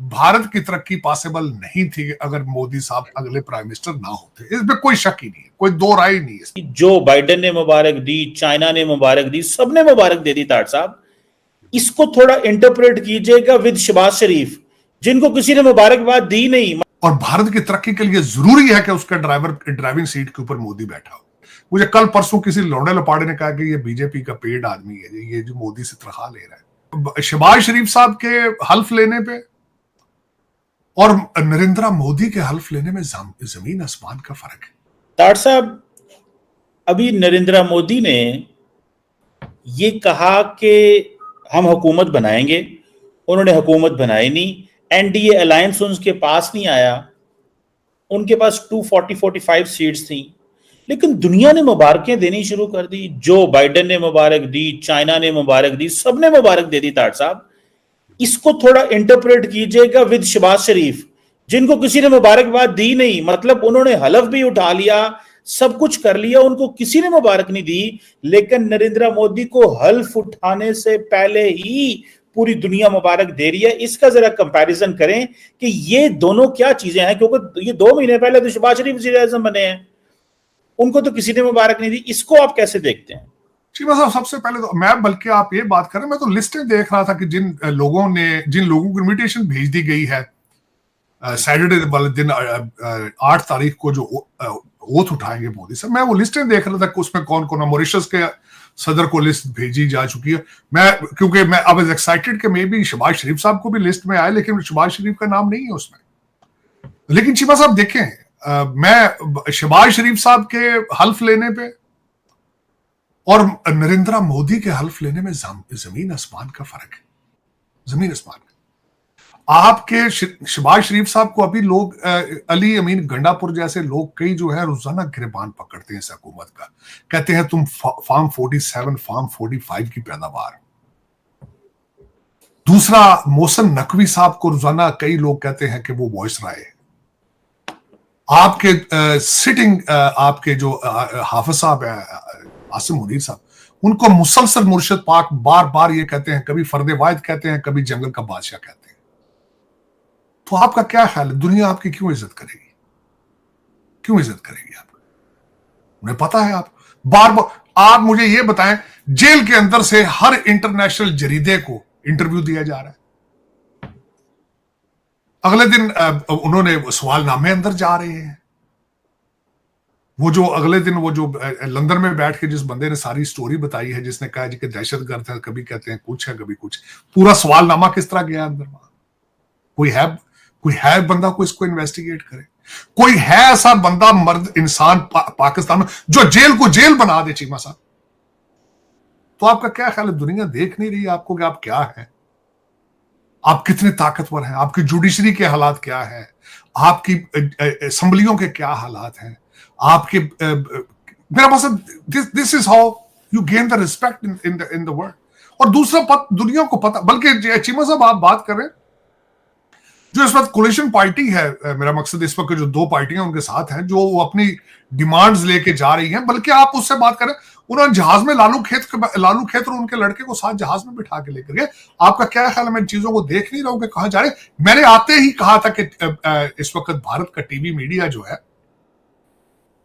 भारत की तरक्की पॉसिबल नहीं थी अगर मोदी साहब अगले प्राइम मिनिस्टर ना होते। इसमें कोई शक ही नहीं है, कोई दो राय नहीं है। जो बाइडेन ने मुबारक दी, चाइना ने मुबारक दी, सबने मुबारक दे दी तार साहब। इसको थोड़ा इंटरप्रेट कीजिएगा विद शहबाज शरीफ, जिनको किसी ने मुबारकबाद दी नहीं। और भारत की तरक्की के लिए जरूरी है कि उसका ड्राइविंग सीट के ऊपर मोदी बैठा हो। मुझे कल परसों किसी लौंडे लपाड़े ने कहा कि ये बीजेपी का पेड आदमी है, ये जो मोदी से तनख्वाह ले रहा है। शहबाज शरीफ साहब के हल्फ लेने पे और नरेंद्र मोदी के हल्फ लेने में जमीन आसमान का फर्क है। तार साहब, अभी नरेंद्र मोदी ने ये कहा कि हम हुकूमत बनाएंगे, उन्होंने हुकूमत बनाई नहीं, एनडीए अलायंस उनके पास नहीं आया, उनके पास 240-45 सीट्स थी, लेकिन दुनिया ने मुबारकें देनी शुरू कर दी। जो बाइडेन ने मुबारक दी, चाइना ने मुबारक दी, सबने मुबारक दे दी तार साहब। इसको थोड़ा इंटरप्रेट कीजिएगा विद शहबाज शरीफ, जिनको किसी ने मुबारकबाद दी नहीं, मतलब उन्होंने हलफ भी उठा लिया, सब कुछ कर लिया, उनको किसी ने मुबारक नहीं दी, लेकिन नरेंद्र मोदी को हल्फ उठाने से पहले ही पूरी दुनिया मुबारक दे रही है। इसका जरा कंपैरिजन करें कि ये दोनों क्या चीजें हैं, क्योंकि ये 2 महीने पहले तो शहबाज शरीफ वज़ीर-ए-आज़म बने हैं, उनको तो किसी ने मुबारक नहीं दी। इसको आप कैसे देखते हैं? चीमा साहब, सबसे पहले तो मैं, बल्कि आप ये बात करें, मैं तो लिस्टें देख रहा था कि जिन लोगों को इन्विटेशन भेज दी गई है सैटरडे वाले दिन 8 तारीख को जो ओथ उठाएंगे मोदी सर, मैं वो लिस्टें देख रहा था कि उसमें कौन कौन है। मॉरिशस के सदर को लिस्ट भेजी जा चुकी है। क्योंकि मैं अब एक्साइटेड कि मे बी शहबाज शरीफ साहब को भी लिस्ट में आए, लेकिन शहबाज शरीफ का नाम नहीं है उसमें। लेकिन चीमा साहब देखें, मैं शहबाज शरीफ साहब के हल्फ लेने पे और नरेंद्र मोदी के हल्फ लेने में जमीन आसमान का फर्क है, जमीन आसमान। आपके शहबाज शरीफ साहब को अभी लोग अली अमीन गंडापुर जैसे लोग कई जो है रोजाना गिरबान पकड़ते हैं इस हुकूमत का, कहते हैं तुम फार्म 47 फार्म 45 की पैदावार। दूसरा, मोहसिन नकवी साहब को रोजाना कई लोग कहते हैं कि वो वॉइस राय है। आपके सिटिंग आपके जो हाफिज साहब है आसिम मुनीर साहब, उनको मुसलसल मुर्शिद पाक बार बार ये कहते हैं, कभी फर्दे वाहिद कहते हैं, कभी जंगल का बादशाह कहते हैं। तो आपका क्या ख्याल है, दुनिया आपकी क्यों इज्जत करेगी? क्यों इज्जत करेगी आपको? उन्हें पता है आप बार बार। आप मुझे ये बताएं, जेल के अंदर से हर इंटरनेशनल जरीदे को इंटरव्यू दिया जा रहा है। अगले दिन उन्होंने सवालनामे अंदर जा रहे हैं। वो जो अगले दिन वो जो लंदन में बैठ के जिस बंदे ने सारी स्टोरी बताई है, जिसने कहा जी कि दहशतगर्द है, कभी कहते हैं कुछ है कभी कुछ, पूरा सवालनामा किस तरह गया अंदर? कोई है बंदा को इसको इन्वेस्टिगेट करे? कोई है ऐसा बंदा, मर्द इंसान पाकिस्तान में जो जेल को जेल बना दे? चीमा साहब, तो आपका क्या ख्याल है, दुनिया देख नहीं रही आपको कि आप क्या है, आप कितने ताकतवर हैं, आपकी जुडिशरी के हालात क्या है, आपकी असेंबलियों के क्या हालात हैं, आपके मेरा मतलब this is how you gain the respect in the world. और दूसरा, दुनिया को पता, बल्कि चीमा साहब आप बात कर रहे हैं जो इस वक्त कोलिशन पार्टी है, मेरा मकसद इस वक्त जो 2 पार्टियां उनके साथ हैं जो वो अपनी डिमांड्स लेके जा रही हैं, बल्कि आप उससे बात करें, उन्होंने जहाज में लालू खेत और उनके लड़के को साथ जहाज में बिठा के लेकर गए। आपका क्या ख्याल है? मैं चीजों को देख नहीं रहा हूं कि कहां जा रहे। मैंने आते ही कहा था कि इस वक्त भारत का टीवी मीडिया जो है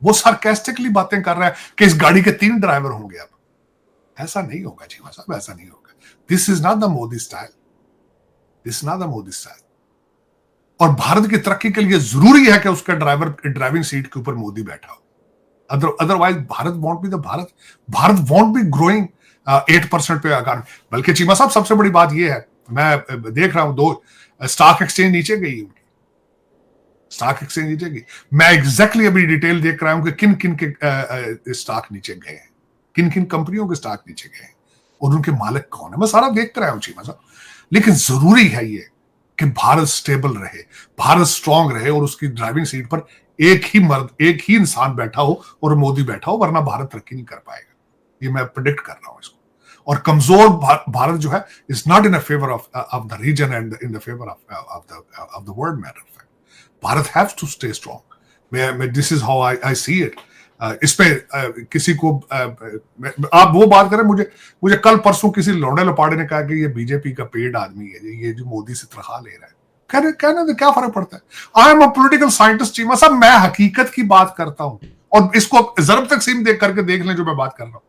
वो सार्केस्टिकली बातें कर रहा है कि इस गाड़ी के 3 ड्राइवर होंगे। अब ऐसा नहीं होगा चीमा साहब, ऐसा नहीं होगा। This is not the Modi style, this is not the Modi style. और भारत की तरक्की के लिए जरूरी है कि उसका ड्राइविंग सीट के ऊपर मोदी बैठा हो। Otherwise Bharat want be the Bharat want B growing 8% पे आकार। बल्कि चीमा साहब, सबसे बड़ी बात यह है, मैं देख रहा हूं 2 स्टॉक एक्सचेंज नीचे गई, उनकी स्टॉक एक्सचेंज नीचे गई। मैं एग्जैक्टली अभी डिटेल देख रहा हूं कि किन किन के स्टॉक नीचे गए हैं, किन किन कंपनियों के स्टॉक नीचे गए हैं और उनके मालिक कौन है। मैं सारा देख रहा हूं चीमा साहब। लेकिन जरूरी है ये कि भारत स्टेबल रहे, भारत स्ट्रांग रहे और उसकी ड्राइविंग सीट पर एक ही इंसान बैठा हो और मोदी बैठा हो, वरना भारत तरक्की नहीं कर पाएगा। ये मैं प्रेडिक्ट कर रहा हूं इसको। और कमजोर भारत जो है is not in favour of the region and in the favour of the world matter. Bharat haves to stay strong. This is how I see it. इस पे किसी को आप वो बात करें, मुझे कल परसों किसी लौंडे लपाड़े ने कहा कि ये बीजेपी का पेड आदमी है, ये जो मोदी से तनख्वाह ले रहा है। कहने में क्या फर्क पड़ता है। I am a political scientist Cheema साहब, मैं हकीकत की बात करता हूं, और इसको जरब तकसीम देख करके देख लें जो मैं बात कर रहा हूं।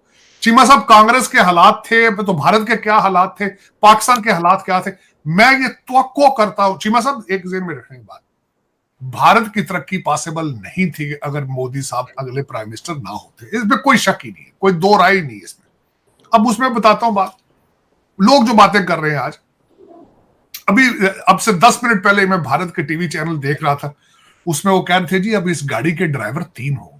चीमा साहब, कांग्रेस के हालात थे तो भारत के क्या हालात थे, पाकिस्तान के हालात क्या थे, मैं ये तवक्को करता हूं। चीमा साहब, एक ज़हन में रखने की बात, भारत की तरक्की पॉसिबल नहीं थी अगर मोदी साहब अगले प्राइम मिनिस्टर ना होते, इसमें कोई शक ही नहीं है, कोई दो राय ही नहीं है इसमें। अब उसमें बताता हूं बात, लोग जो बातें कर रहे हैं आज, अभी अब से 10 मिनट पहले मैं भारत के टीवी चैनल देख रहा था, उसमें वो कह रहे थे जी अब इस गाड़ी के ड्राइवर 3 होंगे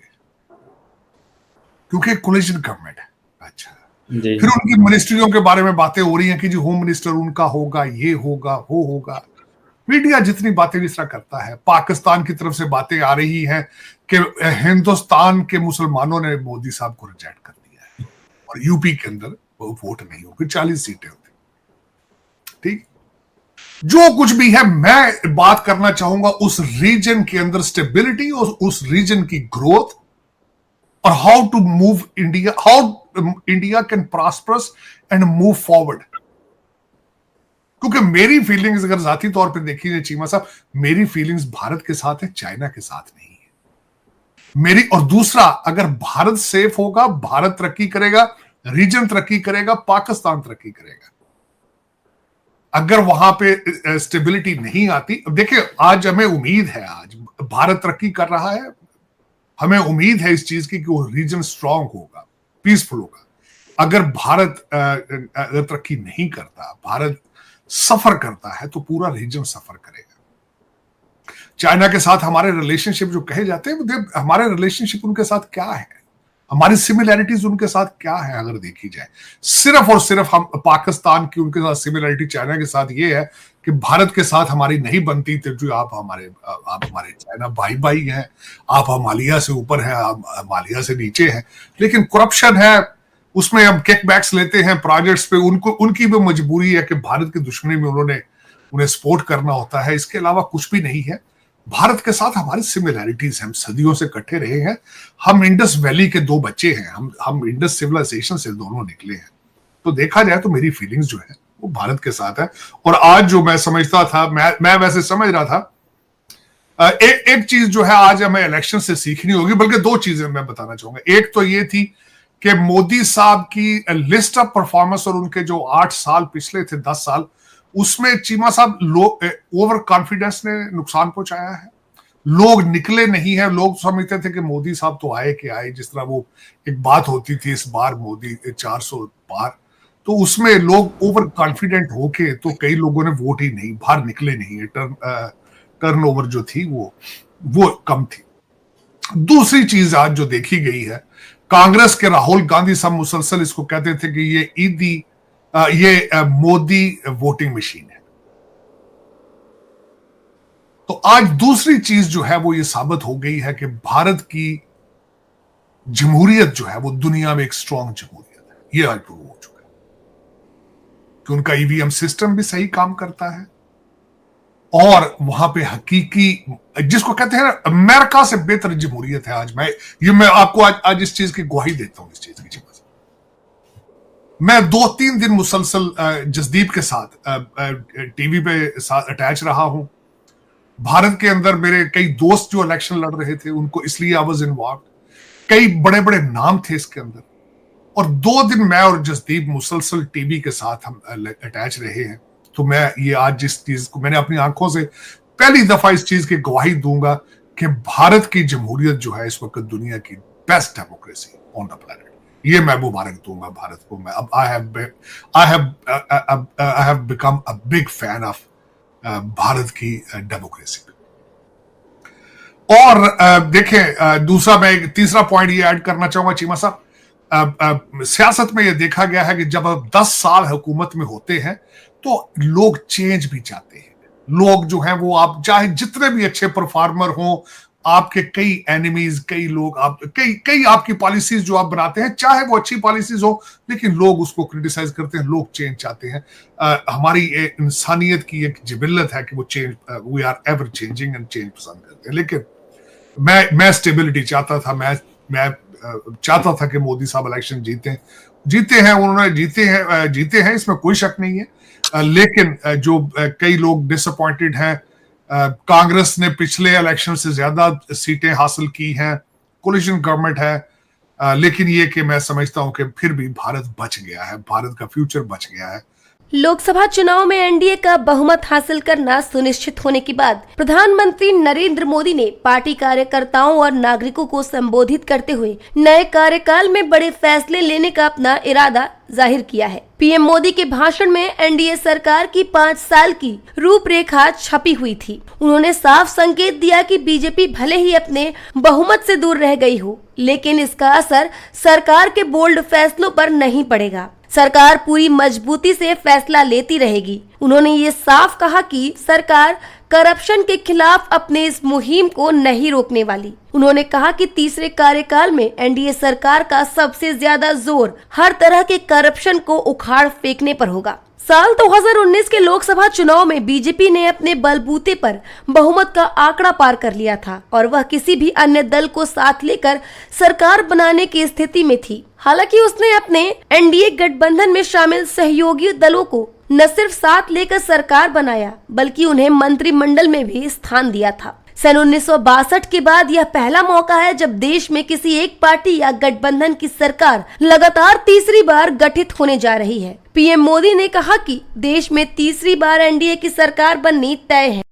क्योंकि कोलिजन गवर्नमेंट है। अच्छा, फिर उनकी मिनिस्ट्रियों के बारे में बातें हो रही हैं कि जी होम मिनिस्टर उनका होगा, ये होगा, वो होगा। मीडिया जितनी बातें जिस तरह करता है, पाकिस्तान की तरफ से बातें आ रही हैं कि हिंदुस्तान के मुसलमानों ने मोदी साहब को रिजेक्ट कर दिया है और यूपी के अंदर वो वोट नहीं होगी, 40 सीटें होती। ठीक, जो कुछ भी है, मैं बात करना चाहूंगा उस रीजन के अंदर स्टेबिलिटी और उस रीजन की ग्रोथ और how to move India, how India can prosperous and move forward. क्योंकि मेरी फीलिंग्स अगर जाती तौर पर देखी जाए चीमा साहब, मेरी फीलिंग्स भारत के साथ है, चाइना के साथ नहीं है मेरी। और दूसरा, अगर भारत सेफ होगा, भारत तरक्की करेगा, रीजन तरक्की करेगा, पाकिस्तान तरक्की करेगा। अगर वहां पे स्टेबिलिटी नहीं आती, देखिए आज हमें उम्मीद है, आज भारत तरक्की कर रहा है, हमें उम्मीद है इस चीज की कि वो रीजन स्ट्रांग होगा, पीसफुल होगा। अगर भारत अगर तरक्की नहीं करता, भारत सफर करता है, तो पूरा रीजन सफर करेगा। चाइना के साथ हमारे रिलेशनशिप जो कहे जाते हैं, हमारे रिलेशनशिप उनके साथ क्या है, हमारी सिमिलैरिटीज उनके साथ क्या है, अगर देखी जाए, सिर्फ और सिर्फ हम पाकिस्तान की उनके साथ सिमिलैरिटी चाइना के साथ ये है कि भारत के साथ हमारी नहीं बनती तो जो आप हमारे चाइना भाई भाई हैं, आप हिमालय से ऊपर हैं, आप हिमालय से नीचे हैं, लेकिन करप्शन है, उसमें हम किकबैक्स लेते हैं प्रोजेक्ट्स पे, उनकी भी मजबूरी है कि भारत की दुश्मनी में उन्हें सपोर्ट करना होता है, इसके अलावा कुछ भी नहीं है। भारत के साथ हमारी सिमिलैरिटीज, हम सदियों से इकट्ठे रहे हैं, हम इंडस वैली के 2 बच्चे हैं, हम इंडस सिविलाइजेशन से दोनों निकले हैं। तो देखा जाए तो मेरी फीलिंग्स जो है वो भारत के साथ है। और आज जो मैं समझता था, मैं वैसे समझ रहा था, एक चीज जो है आज हमें इलेक्शन से सीखनी होगी, बल्कि 2 चीजें मैं बताना चाहूंगा। एक तो ये थी कि मोदी साहब की लिस्ट ऑफ परफॉर्मेंस और उनके जो 8 साल पिछले थे, 10 साल, उसमें चीमा साहब ओवर कॉन्फिडेंस ने नुकसान पहुंचाया है। लोग निकले नहीं है, लोग समझते थे कि मोदी साहब तो आए कि आए, जिस तरह वो एक बात होती थी, इस बार मोदी 400 पार, तो उसमें लोग ओवर कॉन्फिडेंट होके तो कई लोगों ने वोट ही नहीं, बाहर निकले नहीं है, टर्नओवर जो थी वो कम थी। दूसरी चीज आज जो देखी गई है, कांग्रेस के राहुल गांधी साहब मुसलसल इसको कहते थे कि ये मोदी वोटिंग मशीन है। तो आज दूसरी चीज जो है वो ये साबित हो गई है कि भारत की जमहूरियत जो है वो दुनिया में एक स्ट्रांग जमहूरियत है। ये आज प्रूव हो चुका है कि उनका ईवीएम सिस्टम भी सही काम करता है और वहां पे हकीकी, जिसको कहते हैं ना, अमेरिका से बेहतर जमहूरियत है आज। मैं आपको आज इस चीज की गवाही देता हूं, इस चीज की। मैं 2-3 दिन मुसलसल जसदीप के साथ टीवी पे साथ अटैच रहा हूं। भारत के अंदर मेरे कई दोस्त जो इलेक्शन लड़ रहे थे, उनको इसलिए आई वाज इन्वॉल्व, कई बड़े बड़े नाम थे इसके अंदर, और 2 दिन मैं और जसदीप मुसलसल टीवी के साथ हम अटैच रहे हैं। तो मैं ये आज जिस चीज को मैंने अपनी आंखों से पहली दफा इस चीज की गवाही दूंगा कि भारत की जमहूरियत जो है इस वक्त दुनिया की best democracy on the planet. ये मैं मुबारक दूंगा भारत को। मैं अब I have become a big fan of Bharat की डेमोक्रेसी। और देखें, दूसरा मैं तीसरा पॉइंट ये ऐड करना चाहूंगा चीमा साहब, सियासत में ये देखा गया है कि जब आप 10 साल हुकूमत में होते हैं तो लोग चेंज भी चाहते हैं। लोग जो हैं वो, आप चाहे जितने भी अच्छे परफॉर्मर हों, आपके कई एनिमीज, कई लोग, कई आपकी पॉलिसीज जो आप बनाते हैं, चाहे वो अच्छी पॉलिसीज हो, लेकिन लोग उसको क्रिटिसाइज करते हैं, लोग चेंज चाहते हैं। हमारी इंसानियत की एक जिबिल्लत है कि वो change, we are ever changing and change पसंद करते हैं। लेकिन मैं स्टेबिलिटी चाहता था, मैं चाहता था कि मोदी साहब इलेक्शन जीते हैं, उन्होंने जीते हैं, इसमें कोई शक नहीं है। लेकिन जो कई लोग डिसअपॉइंटेड हैं, कांग्रेस ने पिछले इलेक्शन से ज्यादा सीटें हासिल की हैं, कोलिशन गवर्नमेंट है, लेकिन ये कि मैं समझता हूं कि फिर भी भारत बच गया है, भारत का फ्यूचर बच गया है। लोकसभा चुनाव में एनडीए का बहुमत हासिल करना सुनिश्चित होने के बाद प्रधानमंत्री नरेंद्र मोदी ने पार्टी कार्यकर्ताओं और नागरिकों को संबोधित करते हुए नए कार्यकाल में बड़े फैसले लेने का अपना इरादा जाहिर किया है। पीएम मोदी के भाषण में एनडीए सरकार की 5 साल की रूपरेखा छपी हुई थी। उन्होंने साफ संकेत दिया कि बीजेपी भले ही अपने बहुमत से दूर रह गई हो, लेकिन इसका असर सरकार के बोल्ड फैसलों पर नहीं पड़ेगा। सरकार पूरी मजबूती से फैसला लेती रहेगी। उन्होंने ये साफ कहा कि सरकार करप्शन के खिलाफ अपने इस मुहिम को नहीं रोकने वाली। उन्होंने कहा कि तीसरे कार्यकाल में एनडीए सरकार का सबसे ज्यादा जोर हर तरह के करप्शन को उखाड़ फेंकने पर होगा। साल 2019 के लोकसभा चुनाव में बीजेपी ने अपने बलबूते पर बहुमत का आंकड़ा पार कर लिया था और वह किसी भी अन्य दल को साथ लेकर सरकार बनाने की स्थिति में थी। हालांकि उसने अपने एनडीए गठबंधन में शामिल सहयोगी दलों को न सिर्फ साथ लेकर सरकार बनाया, बल्कि उन्हें मंत्रिमंडल में भी स्थान दिया था। सन 1962 के बाद यह पहला मौका है जब देश में किसी एक पार्टी या गठबंधन की सरकार लगातार तीसरी बार गठित होने जा रही है। पीएम मोदी ने कहा कि देश में तीसरी बार एनडीए की सरकार बननी तय है।